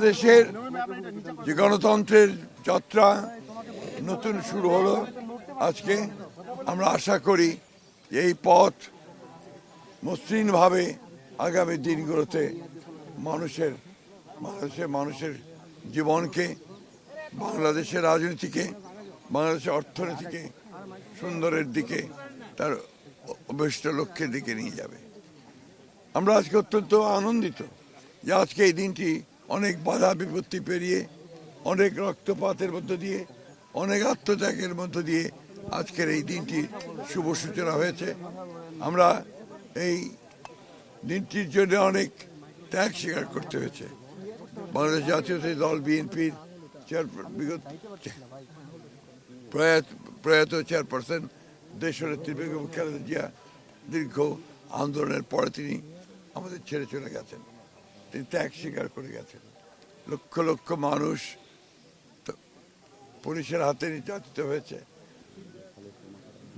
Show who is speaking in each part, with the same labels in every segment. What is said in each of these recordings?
Speaker 1: বাংলাদেশের যে গণতন্ত্রের যাত্রা নতুন শুরু হলো আজকে। আমরা আশা করি এই পথ মসৃণভাবে আগামী দিনগুলোতে বাংলাদেশের মানুষের জীবনকে, বাংলাদেশের রাজনীতিকে, বাংলাদেশের অর্থনীতিকে সুন্দরের দিকে, তার অভিষ্ট লক্ষ্যের দিকে নিয়ে যাবে। আমরা আজকে অত্যন্ত আনন্দিত যে আজকে এই দিনটি অনেক বাধা বিপত্তি পেরিয়ে, অনেক রক্তপাতের মধ্য দিয়ে, অনেক আত্মত্যাগের মধ্য দিয়ে আজকের এই দিনটি শুভ সূচনা হয়েছে। আমরা এই দিনটির জন্য অনেক ত্যাগ স্বীকার করতে হয়েছে। বাংলাদেশ জাতীয়তাবাদী দল বিএনপির প্রয়াত চেয়ারপারসন দেশনেত্রী বেগম খালেদা জিয়া দীর্ঘ আন্দোলনের পরে তিনি আমাদের ছেড়ে চলে গেছেন। তিনি ত্যাগ স্বীকার করে গেছেন। লক্ষ লক্ষ মানুষ পুলিশের হাতে নির্যাতিত হয়েছে,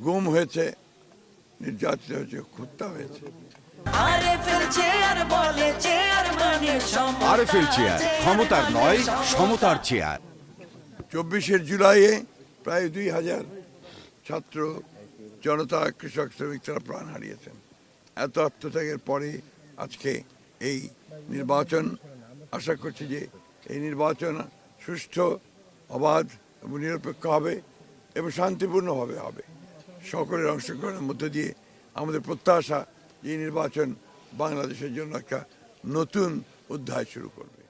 Speaker 1: গুম হয়েছে, নির্যাতিত হয়েছে, হত্যা হয়েছে।
Speaker 2: আরএফএল চেয়ার, ক্ষমতার নয় সমতার চেয়ার।
Speaker 1: 24 জুলাইয়ে প্রায় 2000 ছাত্র জনতা, কৃষক, শ্রমিক তারা প্রাণ হারিয়েছেন। এত আত্মত্যাগের পরে আজকে এই নির্বাচন, আশা করছি যে এই নির্বাচন সুষ্ঠু, অবাধ এবং নিরপেক্ষ হবে এবং শান্তিপূর্ণভাবে হবে। সকলের অংশগ্রহণের মধ্য দিয়ে আমাদের প্রত্যাশা এই নির্বাচন বাংলাদেশের জন্য একটা নতুন অধ্যায় শুরু করবে।